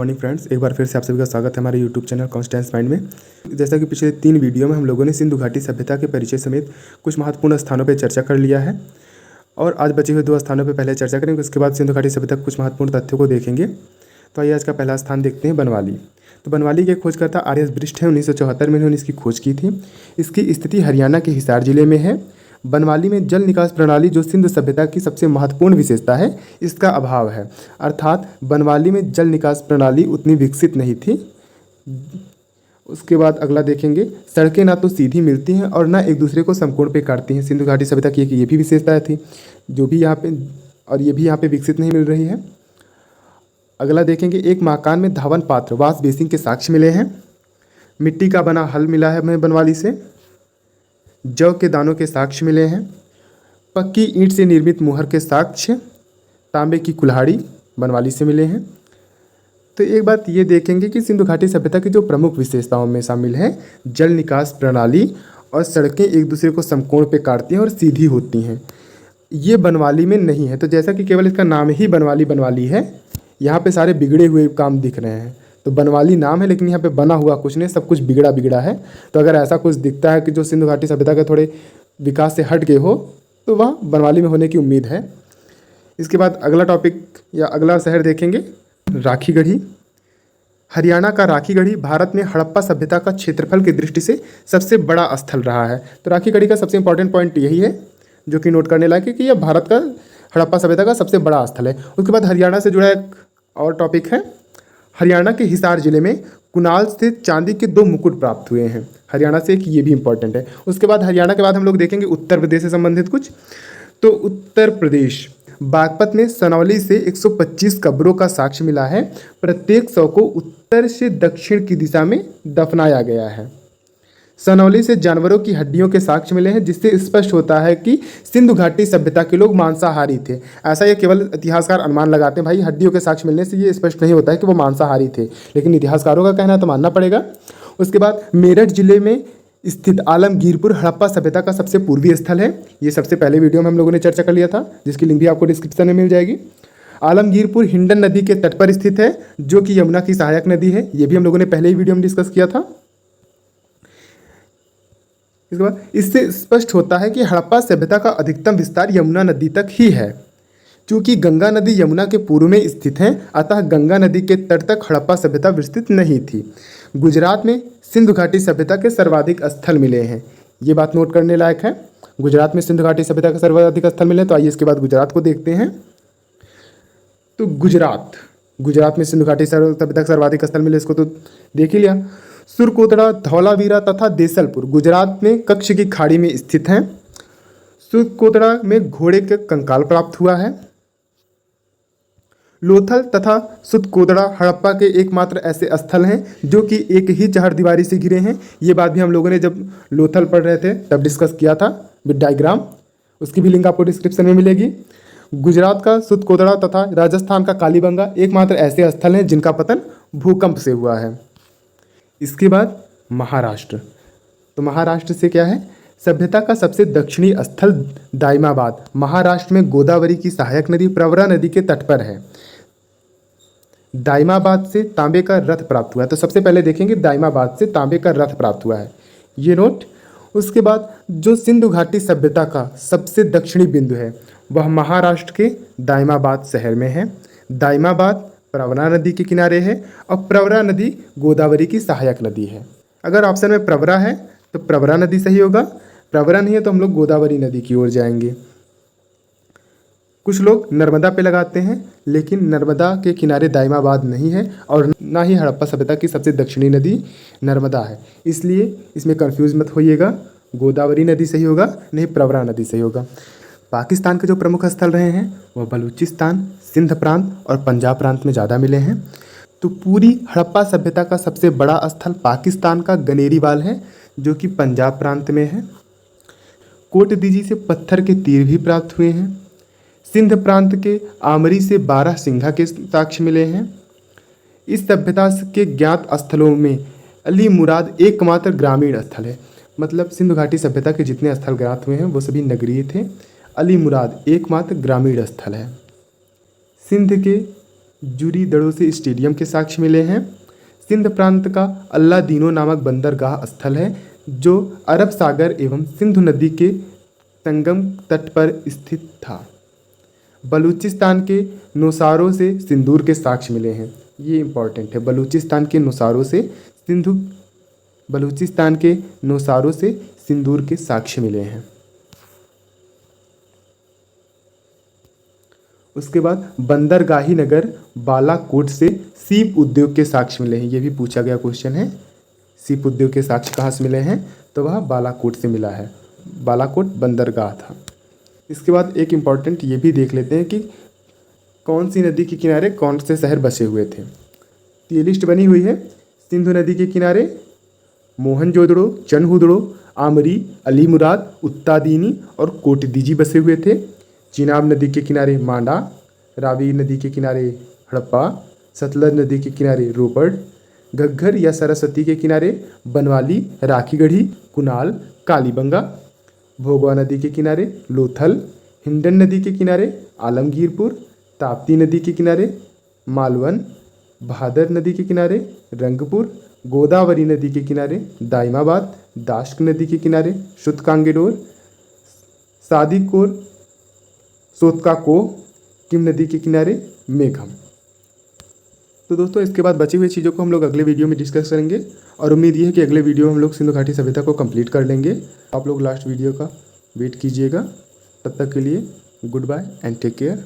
Morning friends, एक बार फिर से आप सभी का स्वागत है हमारे यूट्यूब चैनल कॉन्स्टेंस माइंड में। जैसा कि पिछले 3 वीडियो में हम लोगों ने सिंधु घाटी सभ्यता के परिचय समेत कुछ महत्वपूर्ण स्थानों पर चर्चा कर लिया है और आज बचे हुए 2 स्थानों पर पहले चर्चा करेंगे। उसके बाद सिंधु घाटी सभ्यता के कुछ महत्वपूर्ण तथ्यों को देखेंगे। तो आइए आज का पहला स्थान देखते हैं, बनवाली। तो बनवाली के खोजकर्ता आर्यस ब्रिस्ट है। 1974 में इन्होंने इसकी खोज की थी। इसकी स्थिति हरियाणा के हिसार जिले में है। बनवाली में जल निकास प्रणाली, जो सिंधु सभ्यता की सबसे महत्वपूर्ण विशेषता है, इसका अभाव है। अर्थात बनवाली में जल निकास प्रणाली उतनी विकसित नहीं थी। उसके बाद अगला देखेंगे, सड़कें ना तो सीधी मिलती हैं और ना एक दूसरे को समकोण पे काटती हैं। सिंधु घाटी सभ्यता की ये भी विशेषता थी, जो भी यहाँ पे और ये भी यहाँ पे विकसित नहीं मिल रही है। अगला देखेंगे, एक मकान में धावन पात्र, वाश बेसिन के साक्ष्य मिले हैं। मिट्टी का बना हल मिला है हमें बनवाली से। जौ के दानों के साक्ष्य मिले हैं। पक्की ईंट से निर्मित मुहर के साक्ष्य, तांबे की कुल्हाड़ी बनवाली से मिले हैं। तो एक बात ये देखेंगे कि सिंधु घाटी सभ्यता की जो प्रमुख विशेषताओं में शामिल है, जल निकास प्रणाली और सड़कें एक दूसरे को समकोण पे काटती हैं और सीधी होती हैं। ये बनवाली में नहीं है। तो जैसा कि केवल इसका नाम ही बनवाली है, यहाँ पे सारे बिगड़े हुए काम दिख रहे हैं। तो बनवाली नाम है, लेकिन यहाँ पे बना हुआ कुछ नहीं, सब कुछ बिगड़ा है। तो अगर ऐसा कुछ दिखता है कि जो सिंधु घाटी सभ्यता के थोड़े विकास से हट गए हो, तो वह बनवाली में होने की उम्मीद है। इसके बाद अगला टॉपिक या अगला शहर देखेंगे, राखीगढ़ी। हरियाणा का राखीगढ़ी भारत में हड़प्पा सभ्यता का क्षेत्रफल की दृष्टि से सबसे बड़ा स्थल रहा है। तो राखीगढ़ी का सबसे इंपॉर्टेंट पॉइंट यही है, जो कि नोट करने लायक है कि यह भारत का हड़प्पा सभ्यता का सबसे बड़ा स्थल है। उसके बाद हरियाणा से जुड़ा एक और टॉपिक है, हरियाणा के हिसार जिले में कुनाल से चांदी के 2 मुकुट प्राप्त हुए हैं। हरियाणा से एक ये भी इंपॉर्टेंट है। उसके बाद हरियाणा के बाद हम लोग देखेंगे उत्तर प्रदेश से संबंधित कुछ। तो उत्तर प्रदेश, बागपत में सनौली से 125 कब्रों का साक्ष्य मिला है। प्रत्येक शव को उत्तर से दक्षिण की दिशा में दफनाया गया है। सनौली से जानवरों की हड्डियों के साक्ष्य मिले हैं, जिससे स्पष्ट होता है कि सिंधु घाटी सभ्यता के लोग मांसाहारी थे। ऐसा ये केवल इतिहासकार अनुमान लगाते हैं। भाई, हड्डियों के साक्ष्य मिलने से ये स्पष्ट नहीं होता है कि वो मांसाहारी थे, लेकिन इतिहासकारों का कहना है तो मानना पड़ेगा। उसके बाद मेरठ जिले में स्थित आलमगीरपुर हड़प्पा सभ्यता का सबसे पूर्वी स्थल है। ये सबसे पहले वीडियो में हम लोगों ने चर्चा कर लिया था, जिसकी लिंक भी आपको डिस्क्रिप्शन में मिल जाएगी। आलमगीरपुर हिंडन नदी के तट पर स्थित है, जो कि यमुना की सहायक नदी है। ये भी हम लोगों ने पहले ही वीडियो में डिस्कस किया था। इसके बाद इससे स्पष्ट होता है कि हड़प्पा सभ्यता का अधिकतम विस्तार यमुना नदी तक ही है। चूंकि गंगा नदी यमुना के पूर्व में स्थित है, अतः गंगा नदी के तट तक हड़प्पा सभ्यता विस्तृत नहीं थी। गुजरात में सिंधु घाटी सभ्यता के सर्वाधिक स्थल मिले हैं। ये बात नोट करने लायक है। गुजरात में सिंधु घाटी सभ्यता के सर्वाधिक स्थल मिले। तो आइए इसके बाद गुजरात को देखते हैं। तो गुजरात में सिंधु घाटी सभ्यता के सर्वाधिक स्थल मिले, इसको तो देख ही लिया। सुरकोतड़ा, धौलावीरा तथा देसलपुर गुजरात में कच्छ की खाड़ी में स्थित हैं। सुरकोतड़ा में घोड़े का कंकाल प्राप्त हुआ है। लोथल तथा सुतकोतड़ा हड़प्पा के एकमात्र ऐसे स्थल हैं जो कि एक ही चहारदीवारी से घिरे हैं। ये बात भी हम लोगों ने जब लोथल पढ़ रहे थे तब डिस्कस किया था विद डायग्राम। उसकी भी लिंक आपको डिस्क्रिप्शन में मिलेगी। गुजरात का सुतकोतड़ा तथा राजस्थान का कालीबंगा एकमात्र ऐसे स्थल हैं जिनका पतन भूकंप से हुआ है। इसके बाद महाराष्ट्र। तो महाराष्ट्र से क्या है, सभ्यता का सबसे दक्षिणी स्थल दाइमाबाद महाराष्ट्र में गोदावरी की सहायक नदी प्रवरा नदी के तट पर है। दाइमाबाद से तांबे का रथ प्राप्त हुआ है। तो सबसे पहले देखेंगे दाइमाबाद से तांबे का रथ प्राप्त हुआ है, ये नोट। उसके बाद जो सिंधु घाटी सभ्यता का सबसे दक्षिणी बिंदु है, वह महाराष्ट्र के दाइमाबाद शहर में है। दाइमाबाद प्रवरा नदी के किनारे है और प्रवरा नदी गोदावरी की सहायक नदी है। अगर ऑप्शन में प्रवरा है तो प्रवरा नदी सही होगा, प्रवरा नहीं है तो हम लोग गोदावरी नदी की ओर जाएंगे। कुछ लोग नर्मदा पे लगाते हैं, लेकिन नर्मदा के किनारे दाइमाबाद नहीं है और ना ही हड़प्पा सभ्यता की सबसे दक्षिणी नदी नर्मदा है। इसलिए इसमें कंफ्यूज मत होइएगा, गोदावरी नदी सही होगा, नहीं प्रवरा नदी सही होगा। पाकिस्तान के जो प्रमुख स्थल रहे हैं वह बलूचिस्तान, सिंध प्रांत और पंजाब प्रांत में ज़्यादा मिले हैं। तो पूरी हड़प्पा सभ्यता का सबसे बड़ा स्थल पाकिस्तान का गनेरीवाल है, जो कि पंजाब प्रांत में है। कोट दीजी से पत्थर के तीर भी प्राप्त हुए हैं। सिंध प्रांत के आमरी से 12 सिंघा के साक्ष्य मिले हैं। इस सभ्यता के ज्ञात स्थलों में अली मुराद एकमात्र ग्रामीण स्थल है। मतलब सिंधु घाटी सभ्यता के जितने स्थल ज्ञात हुए हैं वो सभी नगरीय थे। अली मुराद एकमात्र ग्रामीण स्थल है। सिंध के जुरी दड़ों से स्टेडियम के साक्ष्य मिले हैं। सिंध प्रांत का अल्लादीनो नामक बंदरगाह स्थल है जो अरब सागर एवं सिंधु नदी के संगम तट पर स्थित था। बलूचिस्तान के नौसारों से सिंदूर के साक्ष्य मिले हैं। ये इंपॉर्टेंट है। बलूचिस्तान के नौसारों से सिंदूर के साक्ष्य मिले हैं। उसके बाद बंदरगाही नगर बालाकोट से सीप उद्योग के साक्ष्य मिले हैं। ये भी पूछा गया क्वेश्चन है। सीप उद्योग के साक्ष्य कहाँ से मिले हैं? तो वह बालाकोट से मिला है। बालाकोट बंदरगाह था। इसके बाद एक इम्पॉर्टेंट ये भी देख लेते हैं कि कौन सी नदी के किनारे कौन से शहर बसे हुए थे। तो ये लिस्ट बनी हुई है। सिंधु नदी के किनारे मोहनजोदड़ो, चनहुदड़ो, आमरी, अली मुराद, उत्तादीनी और कोटदीजी बसे हुए थे। चिनाब नदी के किनारे मांडा, रावी नदी के किनारे हड़प्पा, सतलज नदी के किनारे रोपड़, घग्घर या सरस्वती के किनारे बनवाली, राखीगढ़ी, कुनाल, कालीबंगा, भोगवा नदी के किनारे लोथल, हिंडन नदी के किनारे आलमगीरपुर, ताप्ती नदी के किनारे मालवन, भादर नदी के किनारे रंगपुर, गोदावरी नदी के किनारे दाइमाबाद, दाश्क नदी के किनारे शुतकांगेडोर, सादिकोर, सोतकाको, किम नदी के किनारे मेघम। तो दोस्तों इसके बाद बची हुई चीज़ों को हम लोग अगले वीडियो में डिस्कस करेंगे और उम्मीद ये है कि अगले वीडियो में हम लोग सिंधु घाटी सभ्यता को कंप्लीट कर लेंगे। आप लोग लास्ट वीडियो का वेट कीजिएगा। तब तक के लिए goodbye and take care.